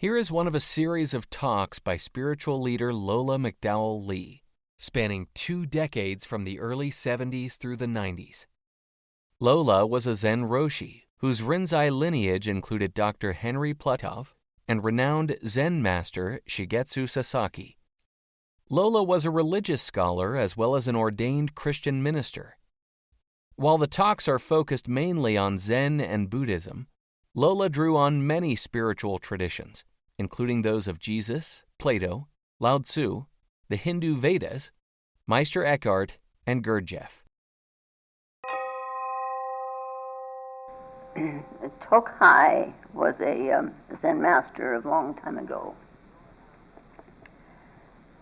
Here is one of a series of talks by spiritual leader Lola McDowell Lee, spanning 2 decades from the early 70s through the 90s. Lola was a Zen Roshi, whose Rinzai lineage included Dr. Henry Platov and renowned Zen master Shigetsu Sasaki. Lola was a religious scholar as well as an ordained Christian minister. While the talks are focused mainly on Zen and Buddhism, Lola drew on many spiritual traditions, including those of Jesus, Plato, Lao Tzu, the Hindu Vedas, Meister Eckhart, and Gurdjieff. Tokai was a Zen master of a long time ago.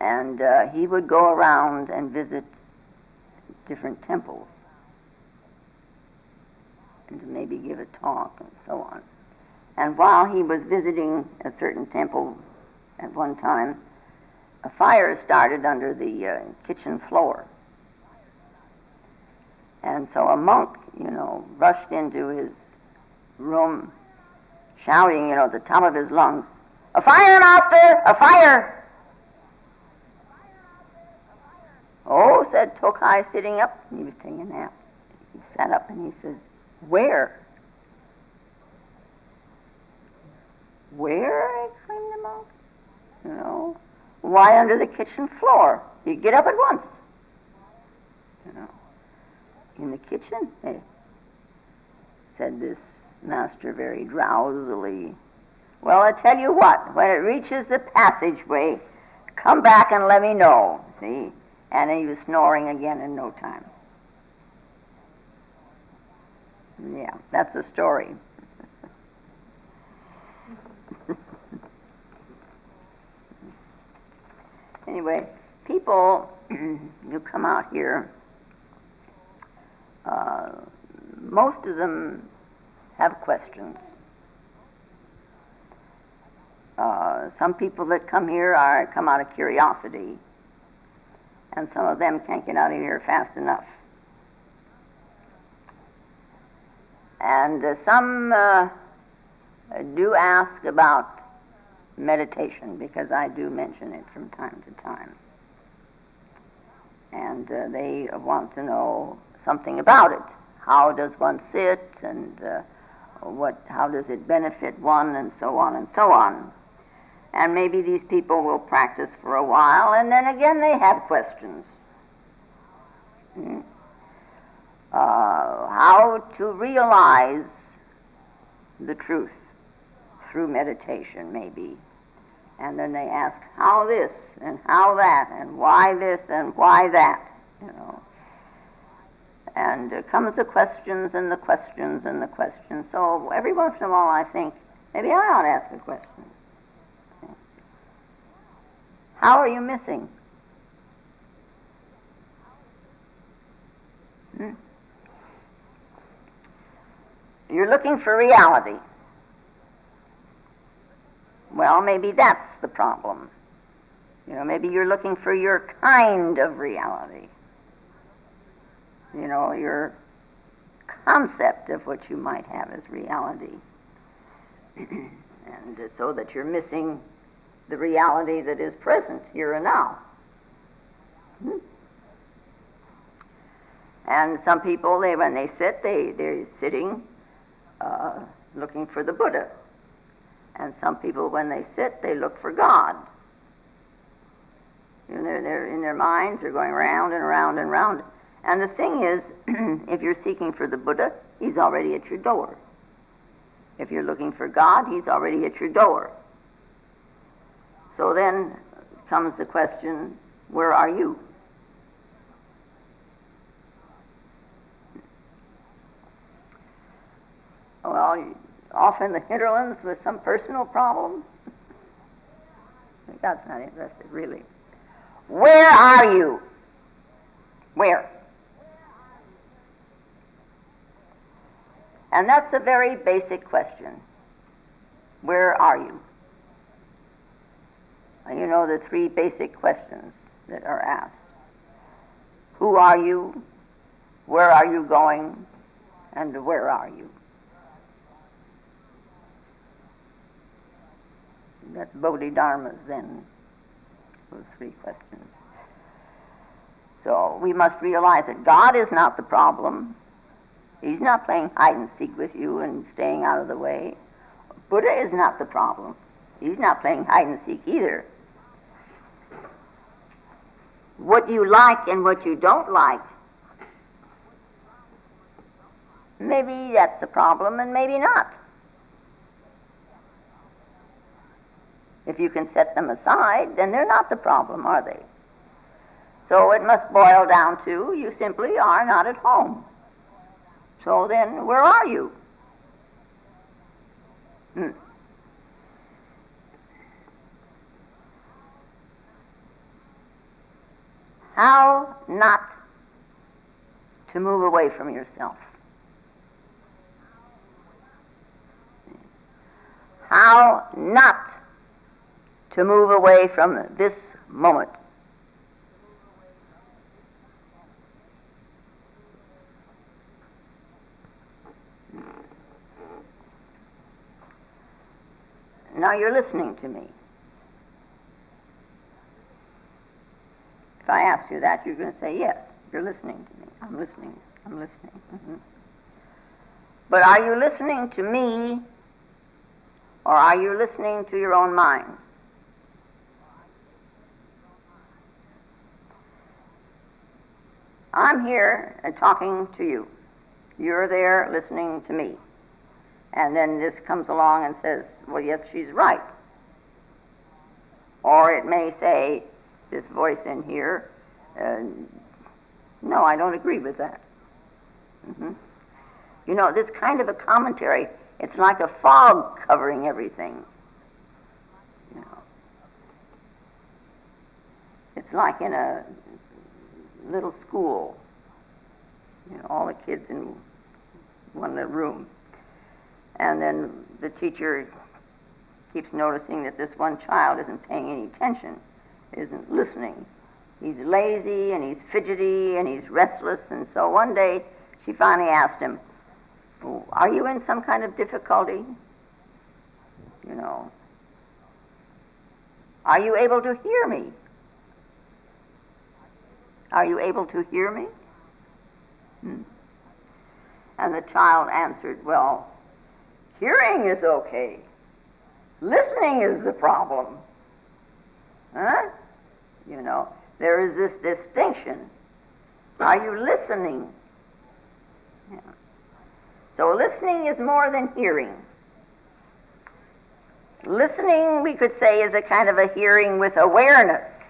And he would go around and visit different temples and maybe give a talk and so on. And while he was visiting a certain temple at one time, a fire started under the kitchen floor. And so a monk, rushed into his room shouting, at the top of his lungs, "A fire, master! A fire!" "Oh," said Tokai, sitting up. He was taking a nap. He sat up and he says, "Where?" "Where?" exclaimed the monk. "Why, under the kitchen floor. You get up at once." "In the kitchen?" said this master very drowsily. "Well, I tell you what, when it reaches the passageway, come back and let me know." See? And he was snoring again in no time. Yeah, that's a story. Anyway, people who come out here, most of them have questions. Some people that come here come out of curiosity, and some of them can't get out of here fast enough. And some do ask about meditation, because I do mention it from time to time. And they want to know something about it. How does one sit, and how does it benefit one, and so on and so on. And maybe these people will practice for a while, and then again they have questions. How to realize the truth through meditation, maybe. And then they ask, how this, and how that, and why this, and why that, And comes the questions, and the questions, and the questions. So every once in a while I think, maybe I ought to ask a question. How are you missing? You're looking for reality. Well, maybe that's the problem. Maybe you're looking for your kind of reality. Your concept of what you might have as reality. And so that you're missing the reality that is present here and now. And some people, when they sit, they're sitting looking for the Buddha. And some people, when they sit, they look for God. They're in their minds, they're going round and round and round. And the thing is, if you're seeking for the Buddha, he's already at your door. If you're looking for God, he's already at your door. So then comes the question, where are you? Well, off in the hinterlands with some personal problem? God's not interested, really. Where are you? Where? And that's a very basic question. Where are you? The 3 basic questions that are asked. Who are you? Where are you going? And where are you? That's Bodhidharma Zen, those 3 questions. So we must realize that God is not the problem. He's not playing hide and seek with you and staying out of the way. Buddha is not the problem. He's not playing hide and seek either. What you like and what you don't like, maybe that's the problem and maybe not. If you can set them aside, then they're not the problem, are they? So it must boil down to you simply are not at home. So then, where are you? How not to move away from yourself? How not to move away from this moment? Now you're listening to me. If I ask you that, you're going to say, yes, you're listening to me. I'm listening. But are you listening to me, or are you listening to your own mind? I'm here and talking to you. You're there listening to me. And then this comes along and says, well, yes, she's right. Or it may say, this voice in here, no, I don't agree with that. You know, this kind of a commentary, it's like a fog covering everything. You know, it's like in a little school, you know, all the kids in one little room. And then the teacher keeps noticing that this one child isn't paying any attention, isn't listening. He's lazy, and he's fidgety, and he's restless, and so one day she finally asked him, are you in some kind of difficulty? You know, are you able to hear me? Are you able to hear me? And the child answered, well, hearing is okay. Listening is the problem. Huh? You know, there is this distinction. Are you listening? Yeah. So listening is more than hearing. Listening, we could say, is a kind of a hearing with awareness.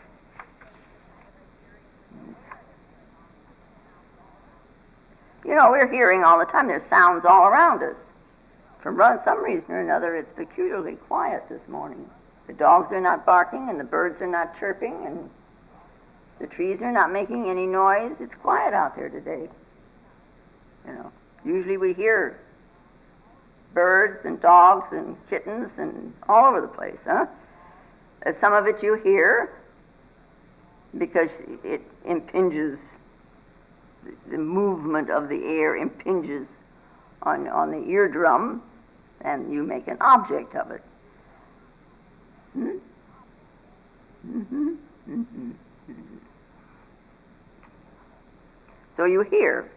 You know, we're hearing all the time. There's sounds all around us. For some reason or another, it's peculiarly quiet this morning. The dogs are not barking, and the birds are not chirping, and the trees are not making any noise. It's quiet out there today. You know, usually we hear birds and dogs and kittens and all over the place, huh? Some of it you hear because it impinges, the movement of the air impinges on the eardrum, and you make an object of it. So you hear.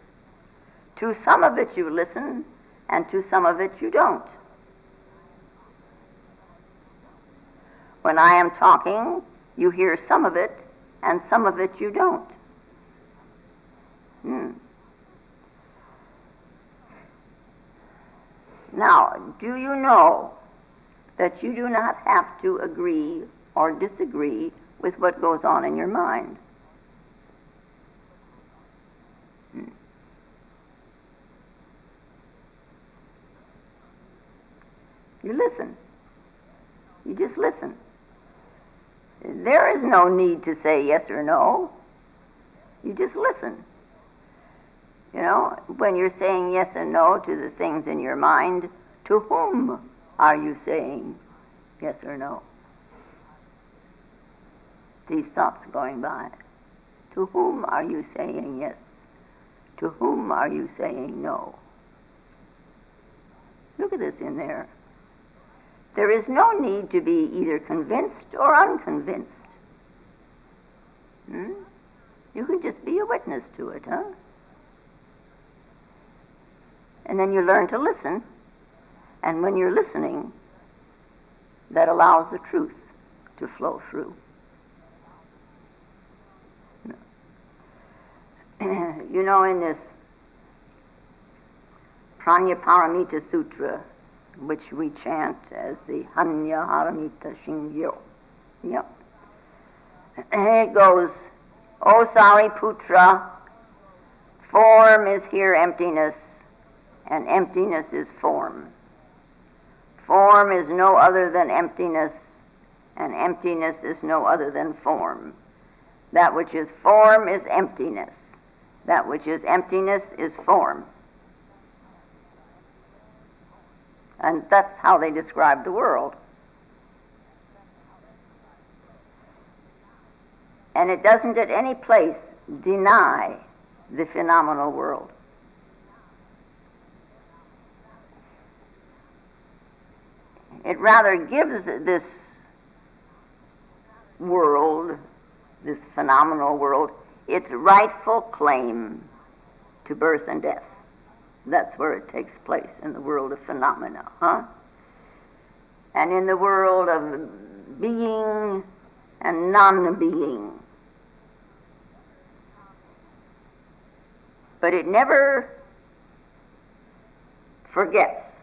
To some of it you listen, and to some of it you don't. When I am talking, you hear some of it, and some of it you don't. Now, do you know that you do not have to agree or disagree with what goes on in your mind? You listen. You just listen. There is no need to say yes or no. You just listen. You know, when you're saying yes and no to the things in your mind, to whom are you saying yes or no? These thoughts going by. To whom are you saying yes? To whom are you saying no? Look at this in there. There is no need to be either convinced or unconvinced. You can just be a witness to it, huh? And then you learn to listen, and when you're listening, that allows the truth to flow through. You know, in this Prajnaparamita Sutra, which we chant as the Hanya Haramita Shingyo, yep, it goes, O Sariputra, form is here emptiness, and emptiness is form. Form is no other than emptiness, and emptiness is no other than form. That which is form is emptiness. That which is emptiness is form. And that's how they describe the world. And it doesn't at any place deny the phenomenal world. It rather gives this world, this phenomenal world, its rightful claim to birth and death. That's where it takes place, in the world of phenomena, huh? And in the world of being and non-being. But it never forgets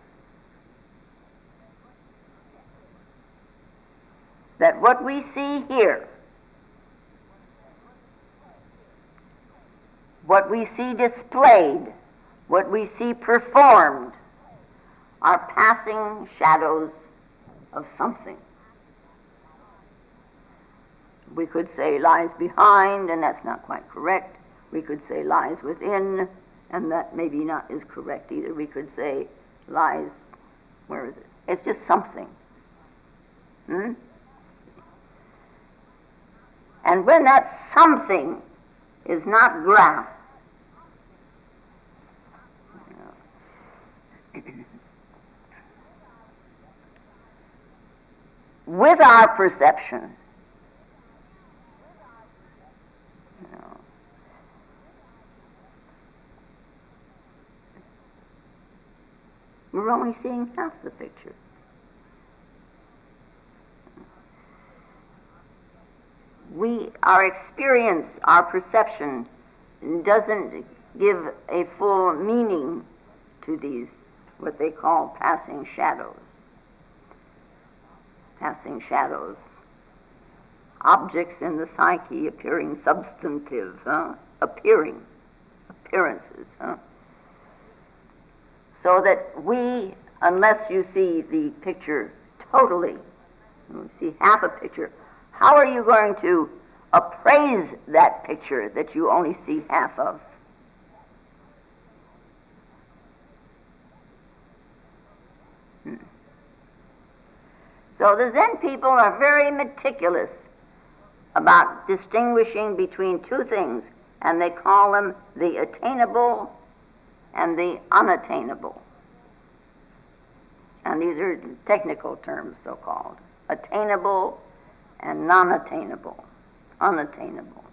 that what we see here, what we see displayed, what we see performed, are passing shadows of something. We could say lies behind, and that's not quite correct. We could say lies within, and that maybe not is correct either. We could say lies, where is it? It's just something. And when that something is not grasped, with our perception, we're only seeing half the picture. Our experience, our perception, doesn't give a full meaning to these, what they call passing shadows. Passing shadows. Objects in the psyche appearing substantive, appearing, appearances. So that we, unless you see the picture totally, you see half a picture, how are you going to appraise that picture that you only see half of? So the Zen people are very meticulous about distinguishing between two things, and they call them the attainable and the unattainable. And these are technical terms, so-called. Attainable and non-attainable, unattainable.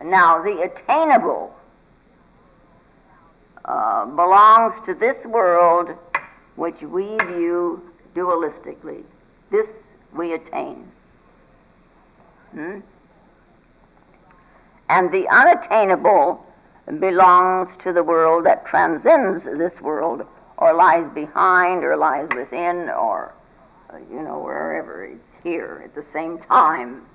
Now, the attainable belongs to this world which we view dualistically. This we attain. And the unattainable belongs to the world that transcends this world, or lies behind, or lies within, or wherever it's here at the same time.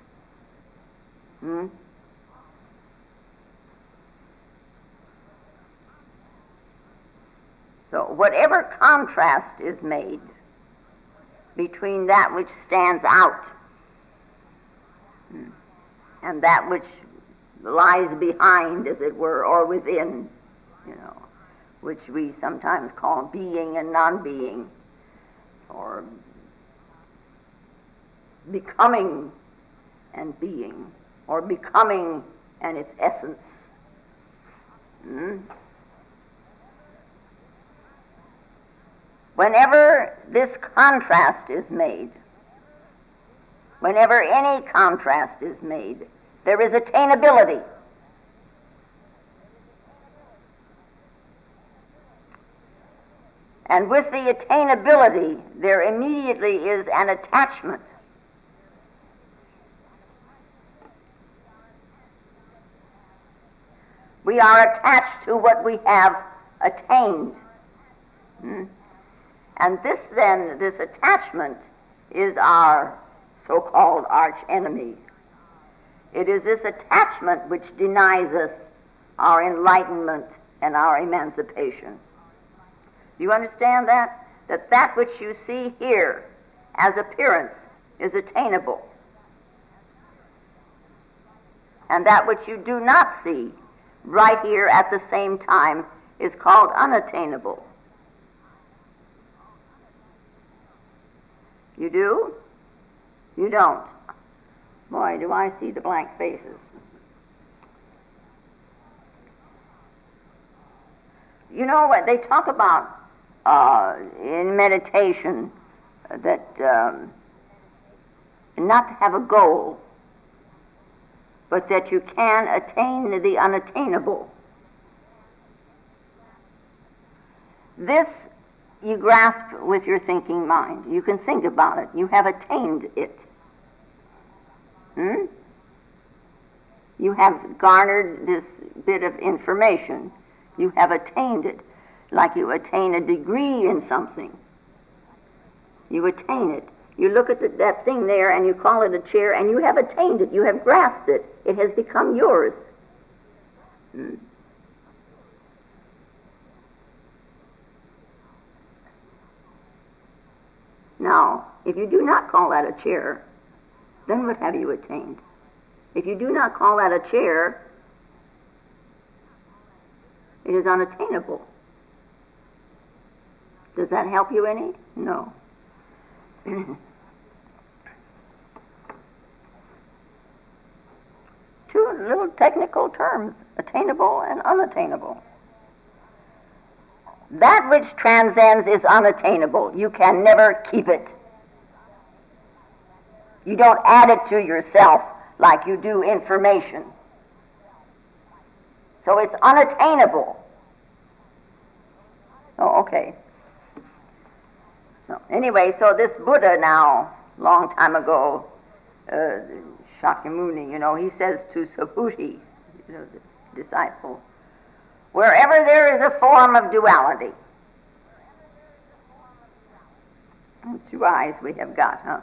So whatever contrast is made between that which stands out and that which lies behind, as it were, or within, which we sometimes call being and non-being, or becoming and being, or becoming and its essence. Whenever this contrast is made, whenever any contrast is made, there is attainability. And with the attainability, there immediately is an attachment. We are attached to what we have attained. And this attachment is our so-called arch enemy. It is this attachment which denies us our enlightenment and our emancipation. Do you understand that? That which you see here as appearance is attainable. And that which you do not see right here at the same time is called unattainable. You do? You don't. Boy, do I see the blank faces. You know what they talk about in meditation, that not to have a goal, but that you can attain the unattainable. This you grasp with your thinking mind. You can think about it. You have attained it. You have garnered this bit of information. You have attained it. Like you attain a degree in something. You attain it. You look at that thing there and you call it a chair, and you have attained it. You have grasped it. It has become yours. Now, if you do not call that a chair, then what have you attained? If you do not call that a chair, it is unattainable. Does that help you any? No. Two little technical terms, attainable and unattainable. That which transcends is unattainable. You can never keep it. You don't add it to yourself like you do information. So it's unattainable. Oh, okay. So anyway, so this Buddha now, long time ago, Shakyamuni, he says to Subhuti, this disciple, wherever there is a form of duality, two eyes we have got, huh?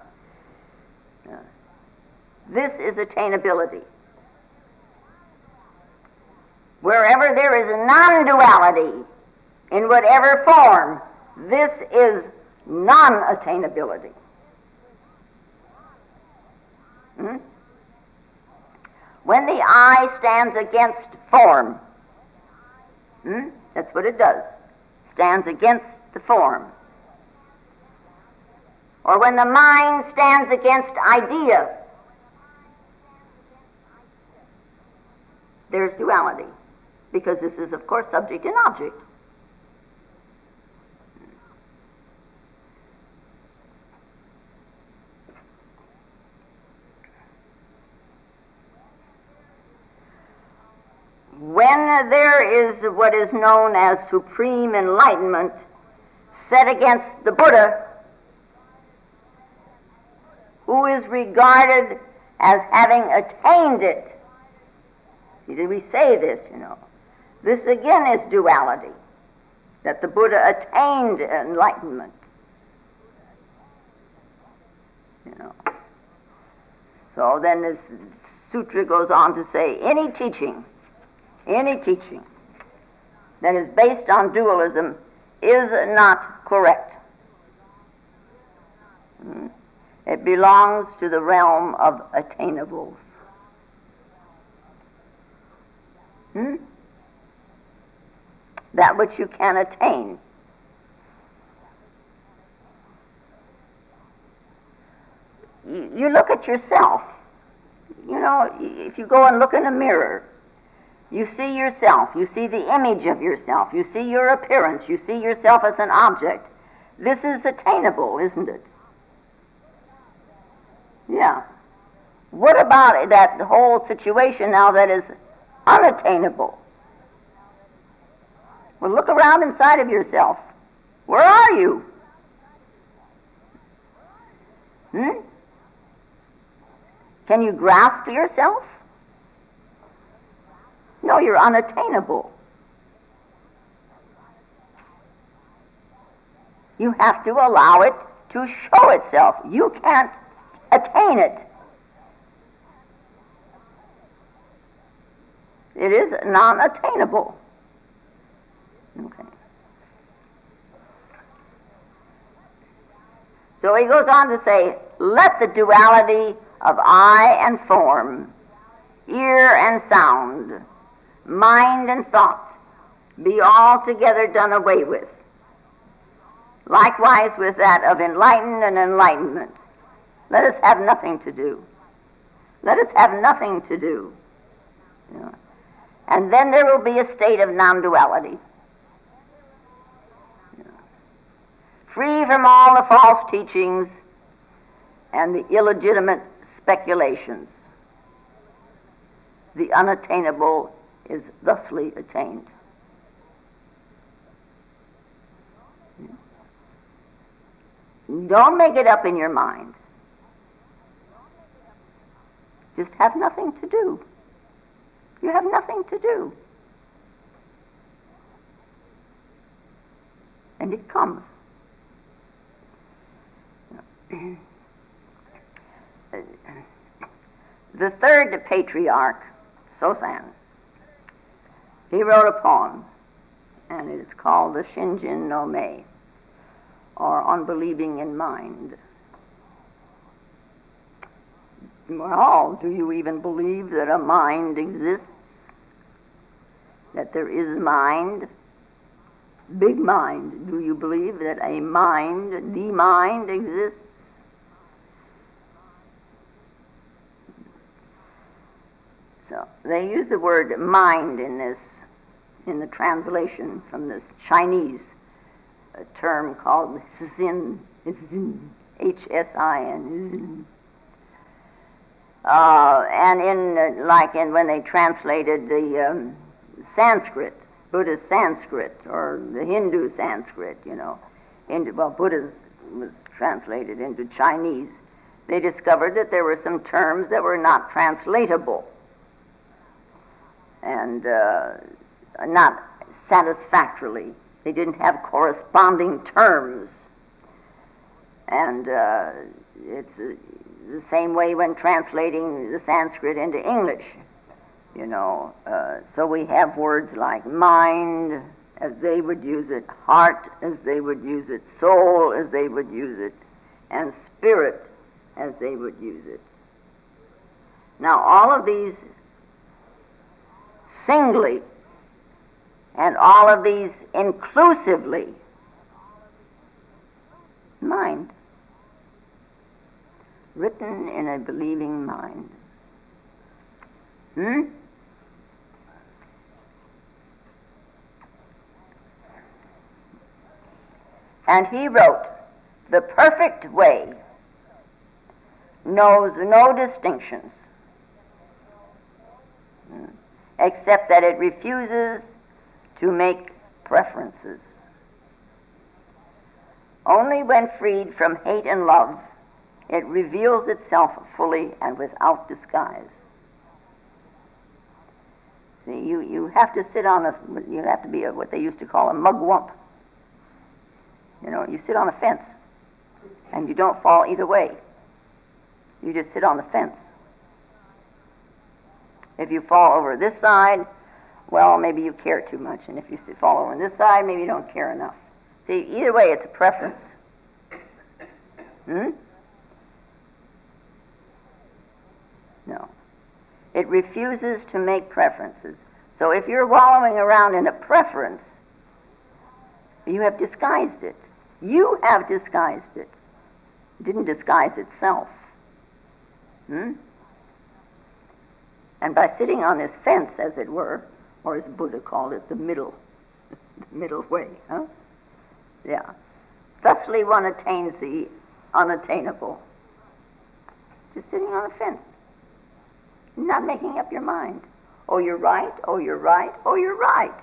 This is attainability. Wherever there is non-duality, in whatever form, this is non-attainability. When the eye stands against form, that's what it does, stands against the form. Or when the mind stands against idea, there's duality, because this is, of course, subject and object. When there is what is known as supreme enlightenment set against the Buddha, who is regarded as having attained it. See, did we say this, This again is duality, that the Buddha attained enlightenment. So then this sutra goes on to say, any teaching that is based on dualism is not correct. It belongs to the realm of attainables. That which you can attain. You look at yourself. If you go and look in a mirror, you see yourself. You see the image of yourself. You see your appearance. You see yourself as an object. This is attainable, isn't it? Yeah. What about that whole situation now that is unattainable? Well, look around inside of yourself. Where are you? Can you grasp yourself? No, you're unattainable. You have to allow it to show itself. You can't attain it. It is non-attainable. Okay. So he goes on to say, let the duality of eye and form, ear and sound, mind and thought be altogether done away with. Likewise with that of enlightened and enlightenment. Let us have nothing to do. Let us have nothing to do. You know. And then there will be a state of non-duality. You know. Free from all the false teachings and the illegitimate speculations. The unattainable is thusly attained. Don't make it up in your mind. Just have nothing to do. You have nothing to do. And it comes. The third patriarch, Sosan, he wrote a poem, and it is called the Shinjin no Mei, or Unbelieving in Mind. Well, do you even believe that a mind exists? That there is mind? Big mind. Do you believe that a mind, the mind, exists? So they use the word mind in the translation from this Chinese term called Zen, H-S-I-N, Zen. And when they translated the Sanskrit, Buddhist Sanskrit, or the Hindu Sanskrit, Buddha's was translated into Chinese, they discovered that there were some terms that were not translatable and not satisfactorily. They didn't have corresponding terms. And it's the same way when translating the Sanskrit into English, So we have words like mind, as they would use it, heart, as they would use it, soul, as they would use it, and spirit, as they would use it. Now, all of these singly, and all of these inclusively, mind, written in a believing mind. And he wrote, the perfect way knows no distinctions, except that it refuses to make preferences. Only when freed from hate and love, it reveals itself fully and without disguise. See, you have to sit on you have to be what they used to call a mugwump. You sit on a fence, and you don't fall either way. You just sit on the fence. If you fall over this side, well, maybe you care too much, and if you fall over on this side, maybe you don't care enough. See, either way, it's a preference. No. It refuses to make preferences. So if you're wallowing around in a preference, you have disguised it. You have disguised it. It didn't disguise itself. And by sitting on this fence, as it were, or as Buddha called it, the middle way, Yeah. Thusly one attains the unattainable. Just sitting on a fence, not making up your mind. Oh, you're right, oh, you're right, oh, you're right.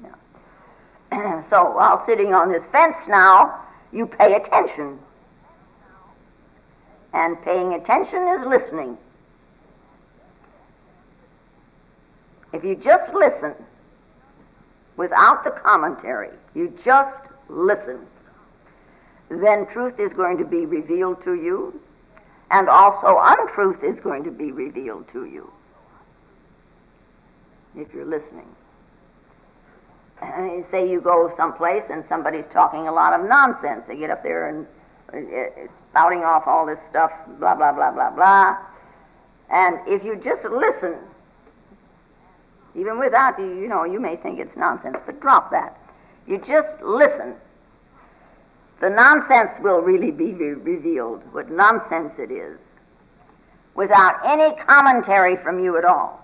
Yeah. So while sitting on this fence now, you pay attention. And paying attention is listening. If you just listen, without the commentary, you just listen, then truth is going to be revealed to you, and also untruth is going to be revealed to you, if you're listening. And say you go someplace and somebody's talking a lot of nonsense. They get up there and spouting off all this stuff, blah, blah, blah, blah, blah. And if you just listen, even without, you may think it's nonsense, but drop that. You just listen. The nonsense will really be revealed, what nonsense it is, without any commentary from you at all.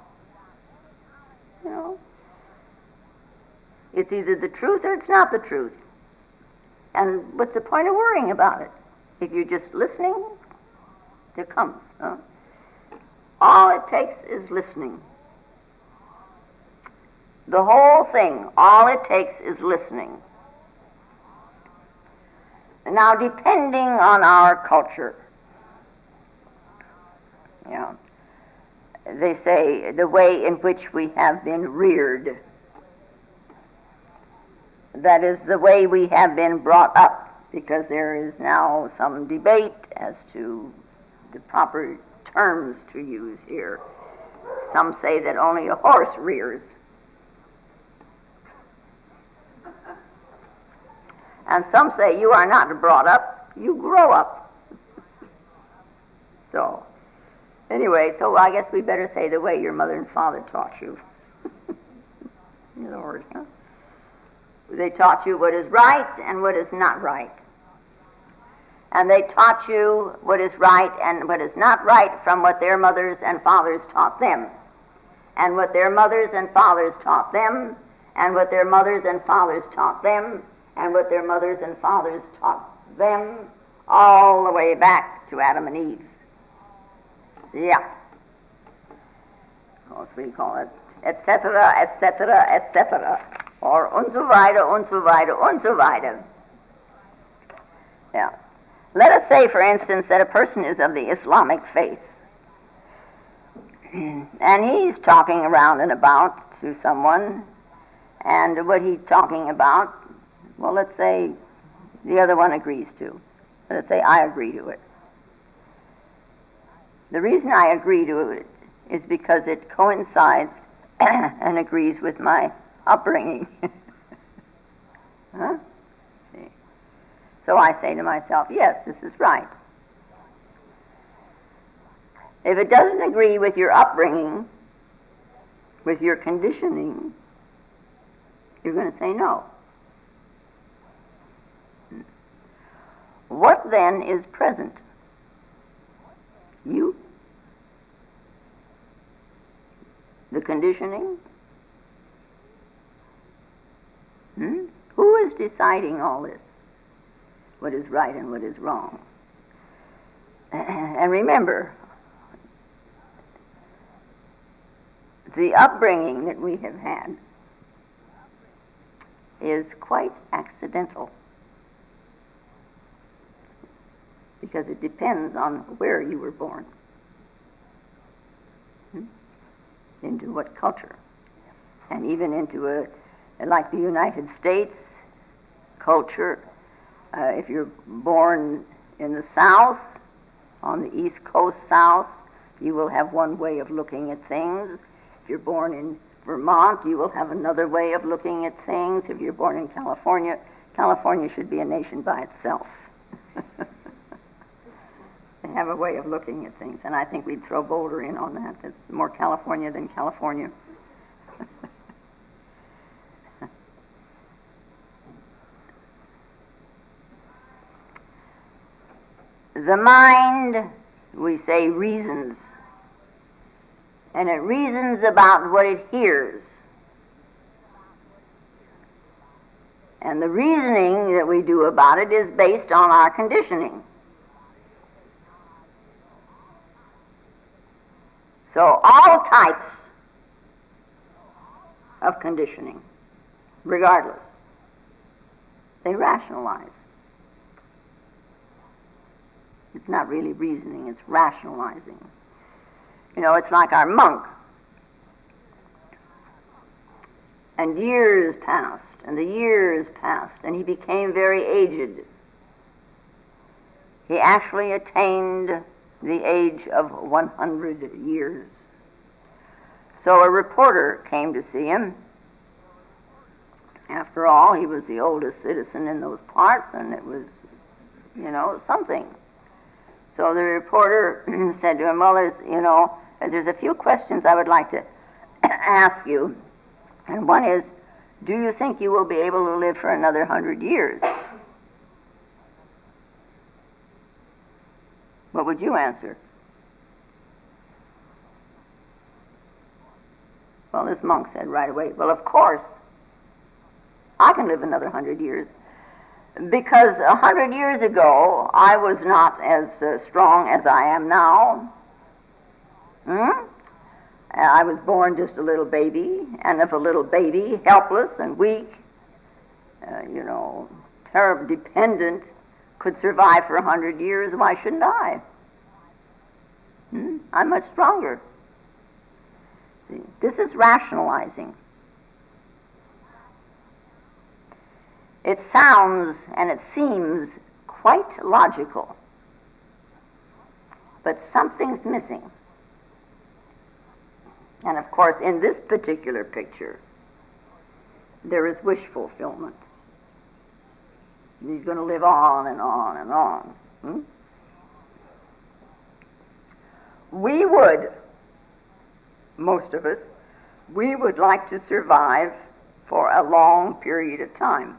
It's either the truth or it's not the truth. And what's the point of worrying about it? If you're just listening, it comes. All it takes is listening. The whole thing, all it takes is listening. Now, depending on our culture, they say the way in which we have been reared, that is the way we have been brought up, because there is now some debate as to the proper terms to use here. Some say that only a horse rears. And some say you are not brought up, you grow up. So, anyway, so I guess we better say the way your mother and father taught you. Lord, huh? They taught you what is right and what is not right. And they taught you what is right and what is not right from what their mothers and fathers taught them. And what their mothers and fathers taught them, and what their mothers and fathers taught them, and what their mothers and fathers taught them, all the way back to Adam and Eve. Yeah. Of course, we call it etc., etc., etc., or und so weiter, und so weiter, und so weiter. Yeah. Let us say, for instance, that a person is of the Islamic faith, and he's talking around and about to someone, and what he's talking about, well, let's say the other one agrees to. Let us say I agree to it. The reason I agree to it is because it coincides and agrees with my upbringing. Huh? See? So I say to myself, yes, this is right. If it doesn't agree with your upbringing, with your conditioning, you're going to say no. What then is present? You? The conditioning? Who is deciding all this? What is right and what is wrong? And remember, the upbringing that we have had is quite accidental, because it depends on where you were born, into what culture, and even into like the United States culture. If you're born in the South, on the East Coast South, you will have one way of looking at things. If you're born in Vermont, you will have another way of looking at things. If you're born in California, California should be a nation by itself. They have a way of looking at things, and I think we'd throw Boulder in on that. That's more California than California. The mind, we say, reasons, and it reasons about what it hears. And the reasoning that we do about it is based on our conditioning. So all types of conditioning, regardless, they rationalize. It's not really reasoning, it's rationalizing. You know, it's like our monk. And years passed, and the years passed, and he became very aged. He actually attained the age of 100 years. So a reporter came to see him. After all, he was the oldest citizen in those parts, and it was, you know, something. So the reporter said to him, well, there's a few questions I would like to ask you. And one is, do you think you will be able to live for another 100 years? What would you answer? Well, this monk said right away, well, of course, I can live another 100 years. Because 100 years ago, I was not as strong as I am now. I was born just a little baby, and if a little baby, helpless and weak, terribly dependent, could survive for 100 years, why shouldn't I? I'm much stronger. See, this is rationalizing. It sounds and it seems quite logical, but something's missing. And of course, in this particular picture, there is wish fulfillment. He's going to live on and on and on. We would, most of us, we would like to survive for a long period of time,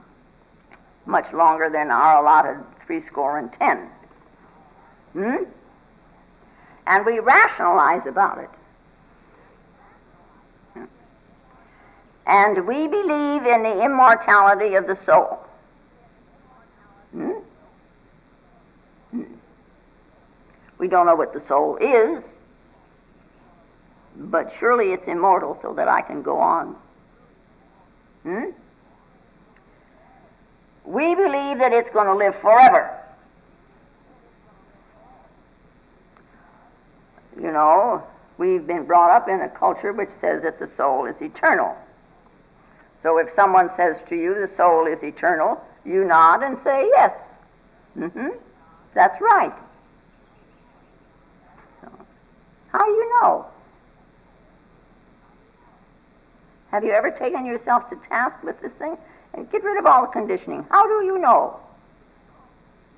much longer than our allotted 70. And we rationalize about it. And we believe in the immortality of the soul. We don't know what the soul is, but surely it's immortal so that I can go on. We believe that it's going to live forever. You know, we've been brought up in a culture which says that the soul is eternal. So if someone says to you, the soul is eternal, you nod and say, yes. That's right. So, how do you know? Have you ever taken yourself to task with this thing? And get rid of all the conditioning. How do you know?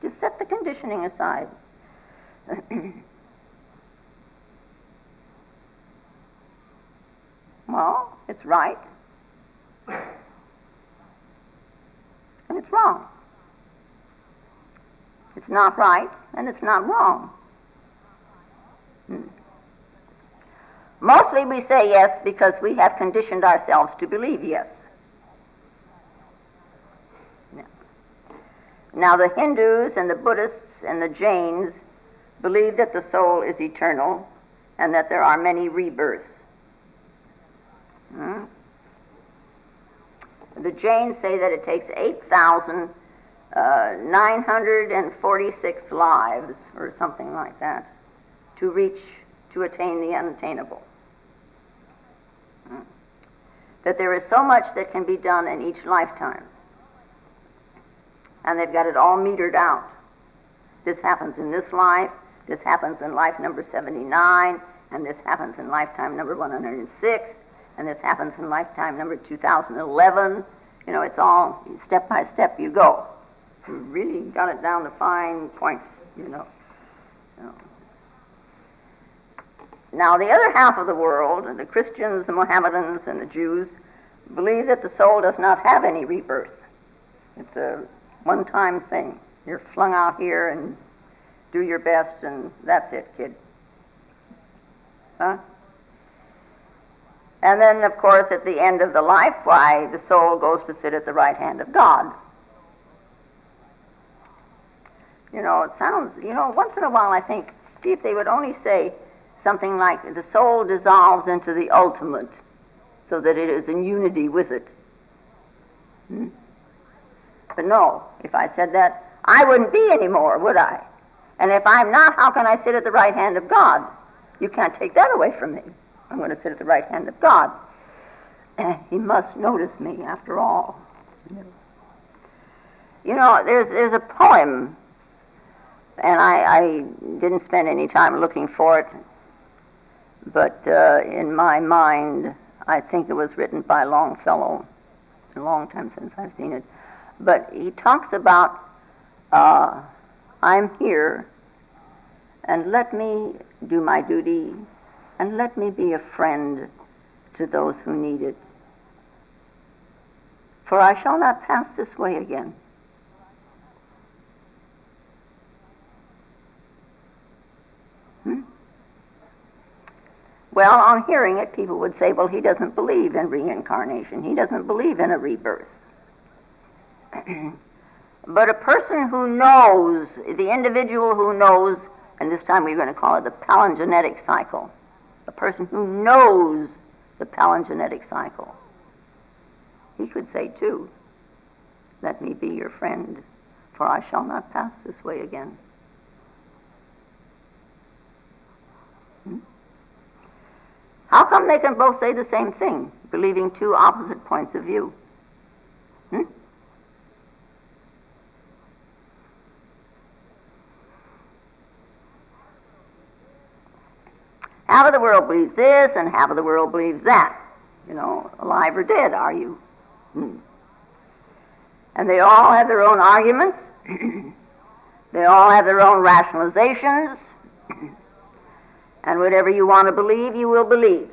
Just set the conditioning aside. Well, it's right. And it's wrong. It's not right, and it's not wrong. Mostly we say yes because we have conditioned ourselves to believe yes. Now the Hindus and the Buddhists and the Jains believe that the soul is eternal and that there are many rebirths. The Jains say that it takes 8,946 lives, or something like that, to attain the unattainable. That there is so much that can be done in each lifetime. And they've got it all metered out. This happens in this life, this happens in life number 79, and this happens in lifetime number 106, and this happens in lifetime number 2011. You know, it's all step by step you go. You really got it down to fine points, you know. Now, the other half of the world, the Christians, the Mohammedans, and the Jews, believe that the soul does not have any rebirth. It's a one-time thing. You're flung out here and do your best, and that's it, kid. Huh? And then, of course, at the end of the life, why, the soul goes to sit at the right hand of God. You know, it sounds, you know, once in a while I think, gee, if they would only say something like, the soul dissolves into the ultimate, so that it is in unity with it. But no, if I said that, I wouldn't be anymore, would I? And if I'm not, how can I sit at the right hand of God? You can't take that away from me. I'm going to sit at the right hand of God. He must notice me, after all. You know, there's a poem, and I didn't spend any time looking for it, but in my mind, I think it was written by Longfellow, a long time since I've seen it. But he talks about, I'm here, and let me do my duty, and let me be a friend to those who need it. For I shall not pass this way again. Well, on hearing it, people would say, well, he doesn't believe in reincarnation. He doesn't believe in a rebirth. But a person who knows, the individual who knows, and this time we're going to call it the palingenetic cycle, a person who knows the palingenetic cycle, he could say too, let me be your friend, for I shall not pass this way again. How come they can both say the same thing, believing two opposite points of view? Half of the world believes this, and half of the world believes that. You know, alive or dead, are you? And they all have their own arguments. They all have their own rationalizations. And whatever you want to believe, you will believe.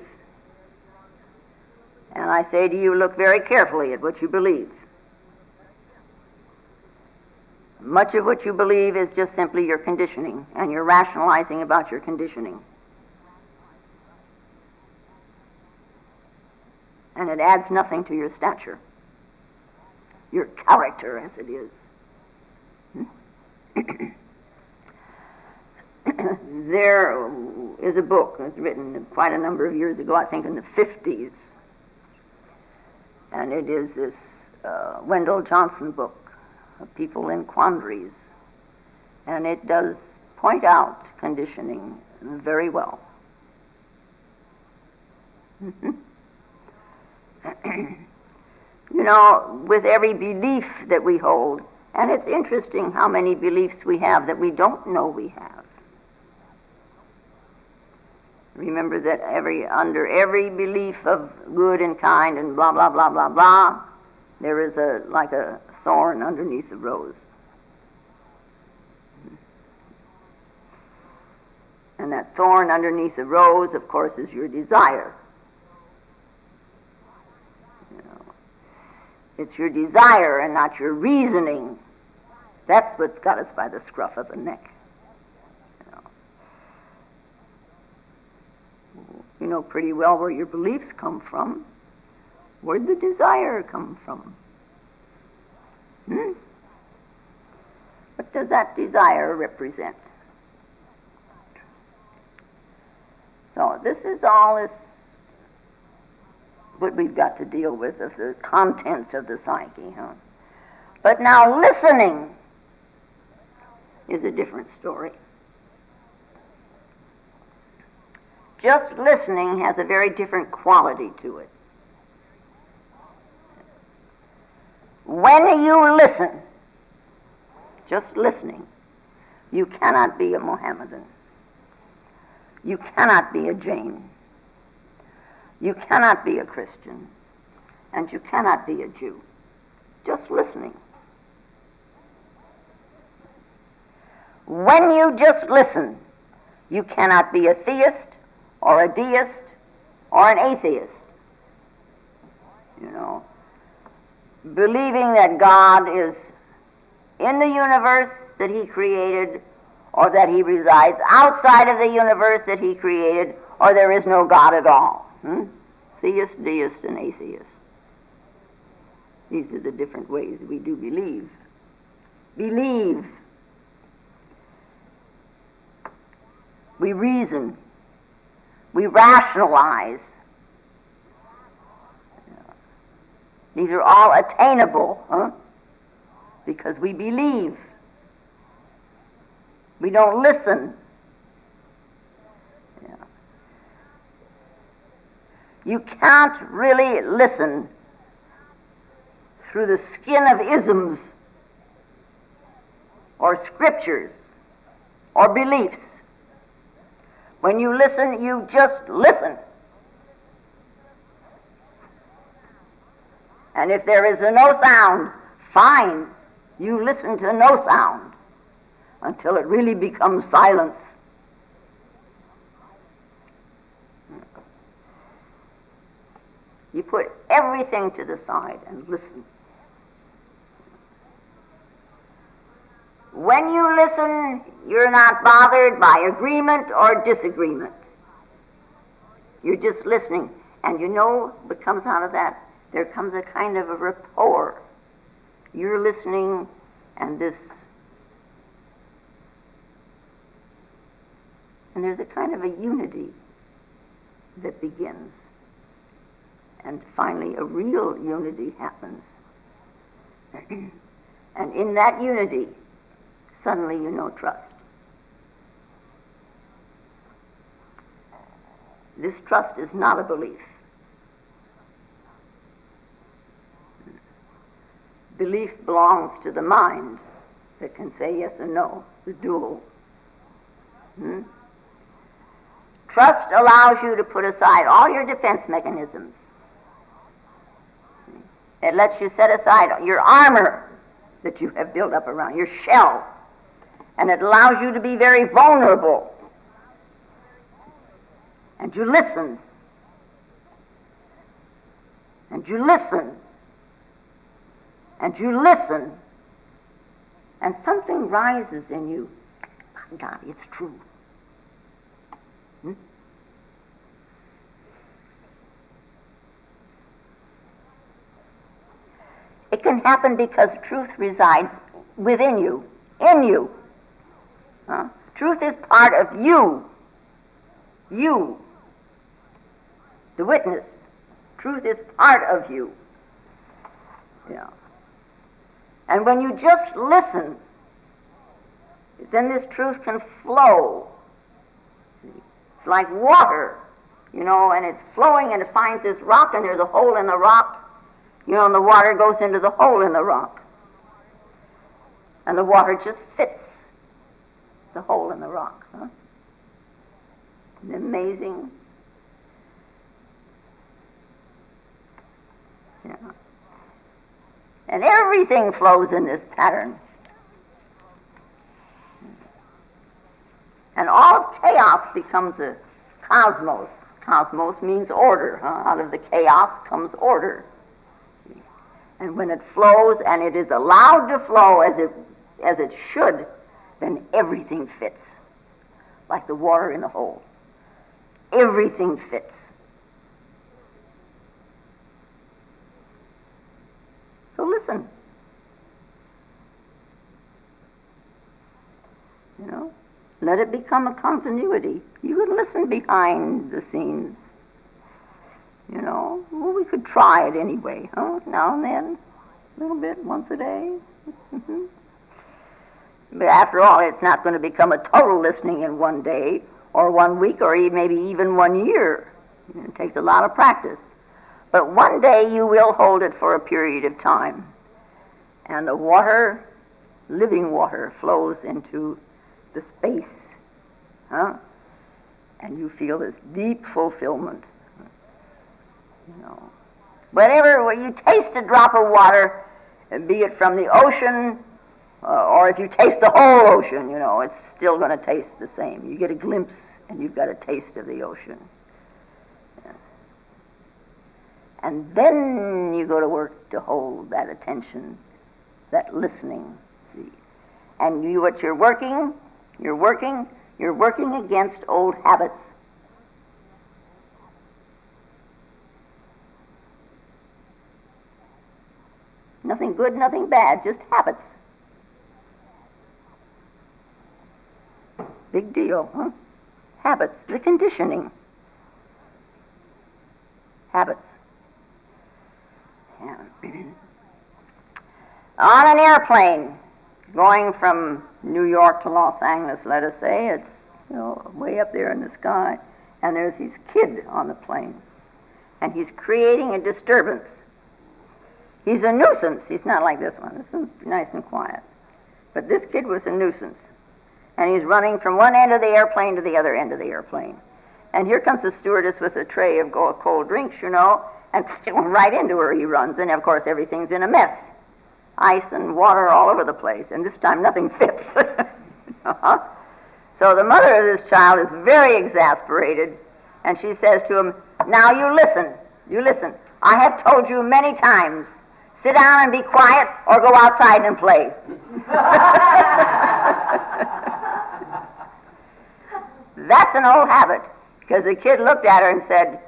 And I say to you, look very carefully at what you believe. Much of what you believe is just simply your conditioning, and you're rationalizing about your conditioning. And it adds nothing to your stature, your character as it is. There is a book that was written quite a number of years ago, I think in the 50s, and it is this Wendell Johnson book, People in Quandaries, and it does point out conditioning very well. You know, with every belief that we hold, and it's interesting how many beliefs we have that we don't know we have. Remember that under every belief of good and kind and blah, blah, blah, blah, blah, there is like a thorn underneath the rose. And that thorn underneath the rose, of course, is your desire. You know, it's your desire and not your reasoning. That's what's got us by the scruff of the neck. You know pretty well where your beliefs come from. Where'd the desire come from? What does that desire represent? So this is all what we've got to deal with, of the contents of the psyche. But now listening is a different story. Just listening has a very different quality to it. When you listen, just listening, you cannot be a Mohammedan. You cannot be a Jain. You cannot be a Christian. And you cannot be a Jew. Just listening. When you just listen, you cannot be a theist, or a deist, or an atheist. You know, believing that God is in the universe that he created, or that he resides outside of the universe that he created, or there is no God at all. theist, deist, and atheist. These are the different ways we do believe. Believe. We reason. We rationalize. These are all attainable, because we believe. We don't listen. You can't really listen through the skin of isms or scriptures or beliefs. When you listen, you just listen. And if there is no sound, fine, you listen to no sound until it really becomes silence. You put everything to the side and listen. When you listen, you're not bothered by agreement or disagreement. You're just listening. And you know what comes out of that? There comes a kind of a rapport. You're listening, and there's a kind of a unity that begins. And finally, a real unity happens. And in that unity, suddenly you know trust. This trust is not a belief. Belief belongs to the mind that can say yes and no, the dual. Trust allows you to put aside all your defense mechanisms. It lets you set aside your armor that you have built up around, your shell. And it allows you to be very vulnerable. And you listen. And you listen. And you listen. And something rises in you. My God, it's true. It can happen because truth resides within you, in you. Truth is part of you. You, the witness. Truth is part of you. Yeah. And when you just listen, then this truth can flow. See? It's like water, and it's flowing and it finds this rock and there's a hole in the rock. And the water goes into the hole in the rock. And the water just fits the hole in the rock. Isn't it amazing? Yeah. And everything flows in this pattern. And all of chaos becomes a cosmos. Cosmos means order. Out of the chaos comes order. And when it flows, and it is allowed to flow as it should, then everything fits, like the water in the hole. Everything fits. So listen. Let it become a continuity. You can listen behind the scenes. Well, we could try it anyway, now and then, a little bit, once a day. But after all, it's not going to become a total listening in one day, or 1 week, or maybe even 1 year. It takes a lot of practice. But one day you will hold it for a period of time. And the water, living water, flows into the space. And you feel this deep fulfillment. Whenever you taste a drop of water, be it from the ocean, or if you taste the whole ocean, it's still going to taste the same. You get a glimpse, and you've got a taste of the ocean. Yeah. And then you go to work to hold that attention, that listening. See? And what you're working against old habits. good, nothing bad, just habits. Big deal, huh? Habits, the conditioning. Habits. Yeah. On an airplane, going from New York to Los Angeles, let us say, it's way up there in the sky, and there's this kid on the plane, and he's creating a disturbance. He's a nuisance. He's not like this one. This is nice and quiet. But this kid was a nuisance, and he's running from one end of the airplane to the other end of the airplane. And here comes the stewardess with a tray of cold drinks, and right into her he runs, and of course everything's in a mess. Ice and water all over the place, and this time nothing fits. So the mother of this child is very exasperated, and she says to him, "Now you listen. I have told you many times, sit down and be quiet or go outside and play." That's an old habit, because the kid looked at her and said,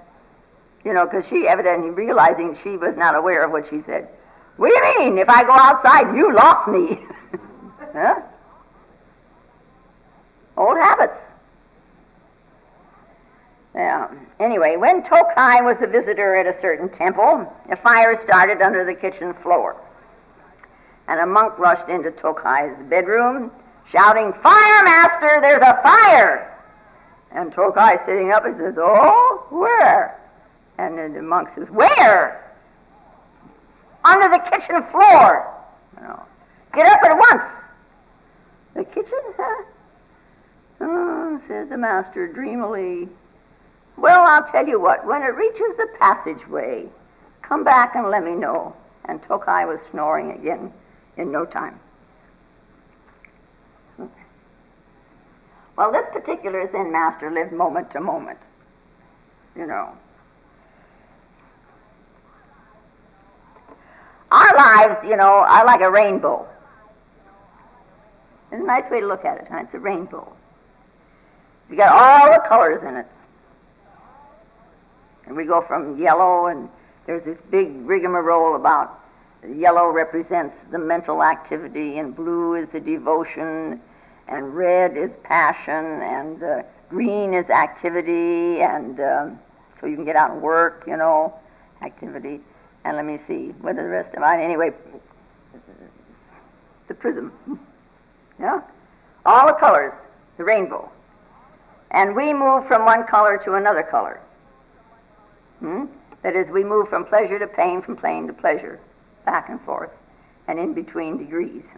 because she evidently realizing she was not aware of what she said, "What do you mean? If I go outside, you lost me." Huh? Old habits. Yeah. Anyway, when Tokai was a visitor at a certain temple, a fire started under the kitchen floor. And a monk rushed into Tokai's bedroom, shouting, "Fire, master, there's a fire!" And Tokai, sitting up, he says, "Oh, where?" And then the monk says, "Where?" "Under the kitchen floor." "Get up at once." "The kitchen, huh?" "Oh," says the master dreamily. "Well, I'll tell you what, when it reaches the passageway, come back and let me know." And Tokai was snoring again in no time. Well, this particular Zen master lived moment to moment, Our lives, are like a rainbow. It's a nice way to look at it, huh? It's a rainbow. You got all the colors in it. And we go from yellow, and there's this big rigmarole about yellow represents the mental activity, and blue is the devotion, and red is passion, and green is activity, and so you can get out and work, activity. And let me see, what are the rest of it? Anyway, the prism. Yeah? All the colors, the rainbow. And we move from one color to another color. That is, we move from pleasure to pain, from pain to pleasure, back and forth, and in between degrees.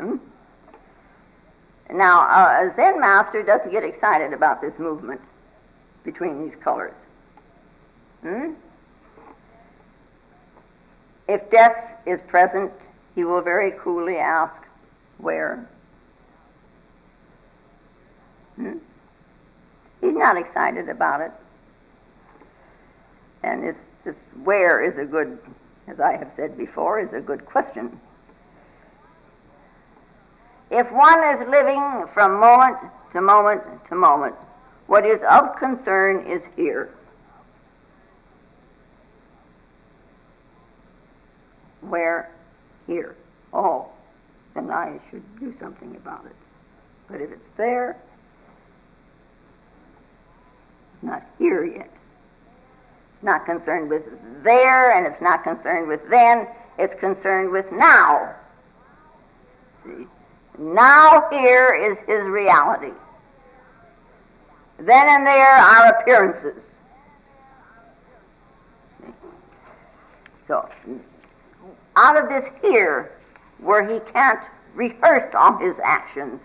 Now, a Zen master doesn't get excited about this movement between these colors. If death is present, he will very coolly ask, "Where?" He's not excited about it. And this where is a good, as I have said before, is a good question. If one is living from moment to moment to moment, what is of concern is here. Where? Here. Oh, then I should do something about it. But if it's there, it's not here yet. It's not concerned with there, and it's not concerned with then. It's concerned with now. See? Now here is his reality. Then and there are appearances. See? So, out of this here, where he can't rehearse all his actions,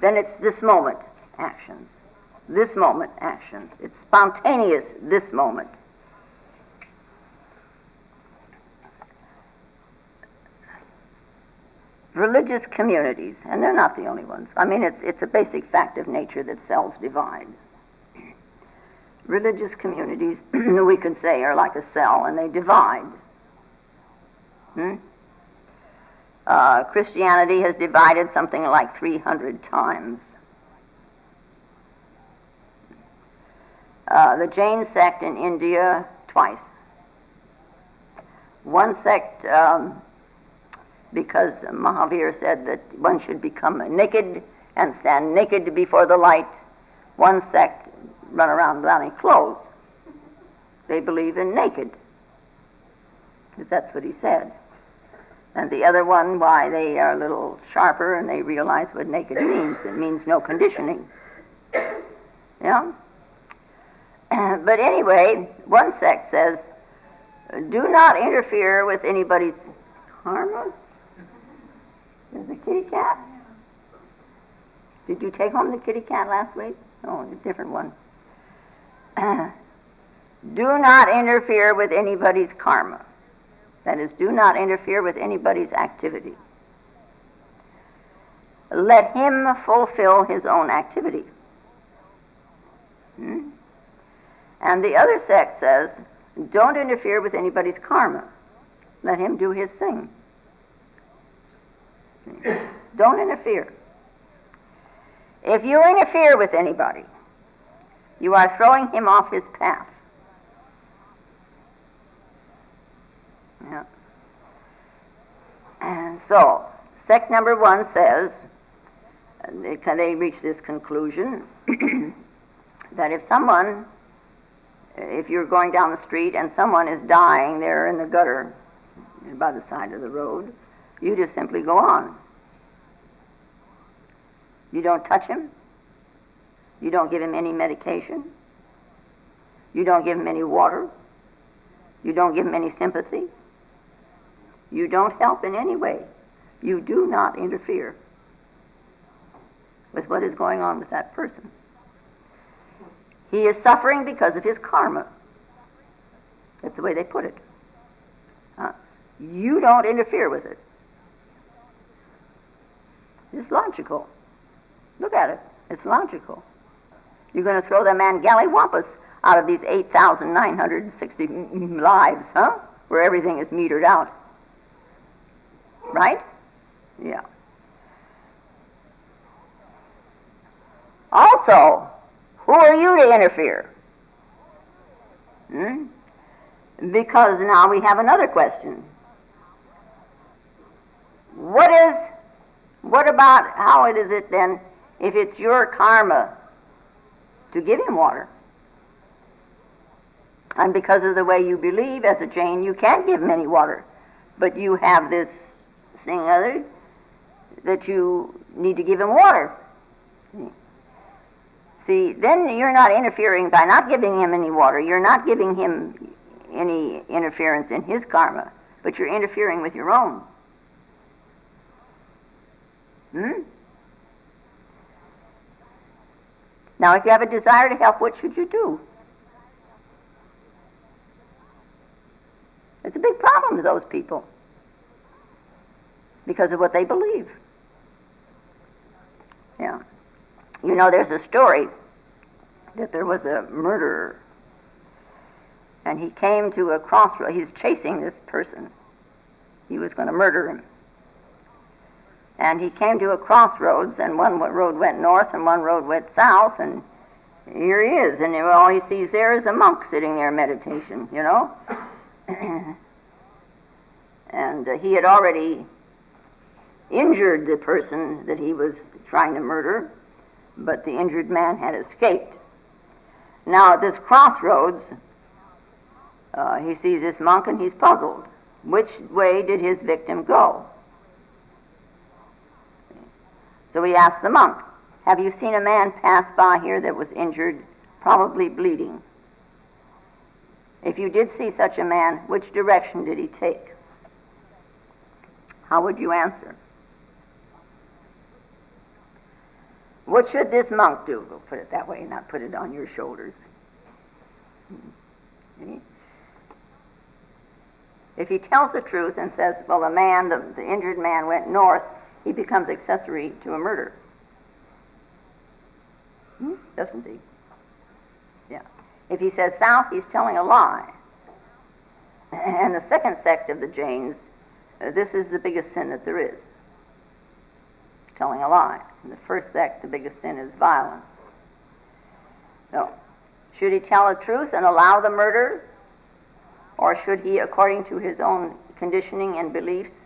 then it's this moment actions. This moment actions. It's spontaneous this moment. Religious communities, and they're not the only ones. I mean, it's a basic fact of nature that cells divide. Religious communities, we could say, are like a cell, and they divide. Christianity has divided something like 300 times. The Jain sect in India, twice. One sect because Mahavir said that one should become naked and stand naked before the light. One sect run around without any clothes. They believe in naked, because that's what he said. And the other one, why, they are a little sharper and they realize what naked means. It means no conditioning. Yeah? But anyway, one sect says, do not interfere with anybody's karma. There's the kitty cat. Did you take home the kitty cat last week? Oh, a different one. Do not interfere with anybody's karma. That is, do not interfere with anybody's activity. Let him fulfill his own activity. And the other sect says, don't interfere with anybody's karma. Let him do his thing. Don't interfere. If you interfere with anybody, you are throwing him off his path. Yeah. And so, sect number one says, they reach this conclusion, that if you're going down the street and someone is dying there in the gutter by the side of the road, you just simply go on. You don't touch him. You don't give him any medication. You don't give him any water. You don't give him any sympathy. You don't help in any way. You do not interfere with what is going on with that person. He is suffering because of his karma. That's the way they put it. You don't interfere with it. It's logical. Look at it. It's logical. You're going to throw that man gallywampus out of these 8,960 lives, where everything is metered out. Right? Yeah. Also, who are you to interfere? Because now we have another question. What about, how is it then, if it's your karma to give him water? And because of the way you believe as a Jain, you can't give him any water. But you have this thing other that you need to give him water. See, then you're not interfering by not giving him any water. You're not giving him any interference in his karma, but you're interfering with your own. Now, if you have a desire to help, what should you do? It's a big problem to those people because of what they believe. Yeah. You know, there's a story that there was a murderer, and he came to a crossroad. He's chasing this person. He was going to murder him. And he came to a crossroads, and one road went north and one road went south, and here he is, and all he sees there is a monk sitting there meditation, you know. And he had already injured the person that he was trying to murder, but the injured man had escaped. Now at this crossroads, he sees this monk and he's puzzled. Which way did his victim go? So he asks the monk, have you seen a man pass by here that was injured, probably bleeding? If you did see such a man, which direction did he take? How would you answer? What should this monk do? We'll put it that way and not put it on your shoulders. If he tells the truth and says, well, the injured man went north, he becomes accessory to a murder. Doesn't he? Yeah. If he says south, he's telling a lie. And the second sect of the Jains, this is the biggest sin that there is. Telling a lie. In the first sect, the biggest sin is violence. So, should he tell the truth and allow the murder? Or should he, according to his own conditioning and beliefs,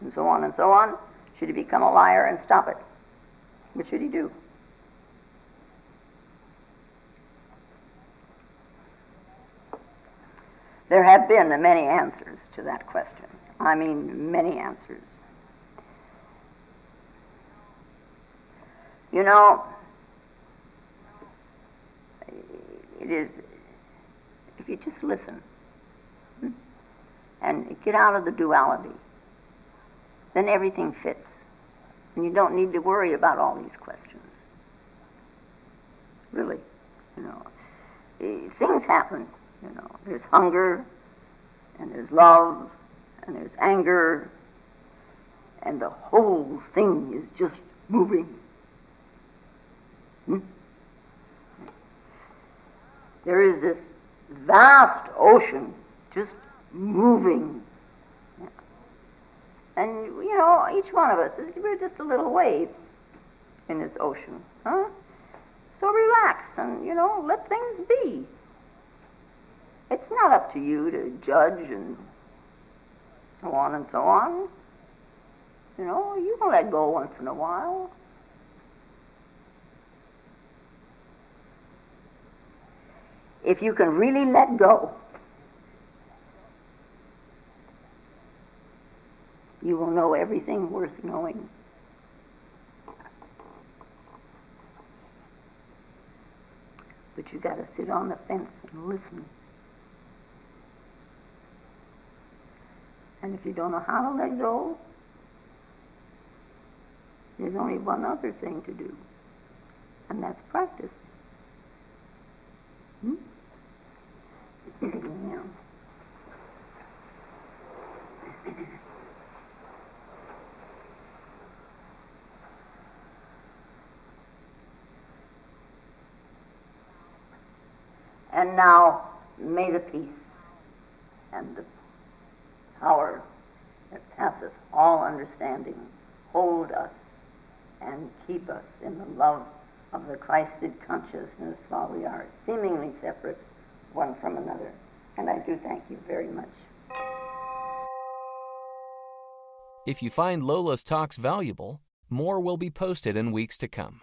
and so on and so on. Should he become a liar and stop it? What should he do? There have been many answers to that question. I mean, many answers. You know, it is, if you just listen and get out of the duality, then everything fits. And you don't need to worry about all these questions. Really, you know, things happen. You know, there's hunger, and there's love, and there's anger, and the whole thing is just moving. There is this vast ocean just moving. Yeah. And, you know, each one of us, we're just a little wave in this ocean. Huh? So relax and, you know, let things be. It's not up to you to judge and so on and so on. You know, you can let go once in a while. If you can really let go, you will know everything worth knowing. But you got to sit on the fence and listen. And if you don't know how to let go, there's only one other thing to do, and that's practice. Yeah. And now, may the peace and the power that passeth all understanding hold us and keep us in the love of the Christed consciousness while we are seemingly separate one from another. And I do thank you very much. If you find Lola's talks valuable, more will be posted in weeks to come.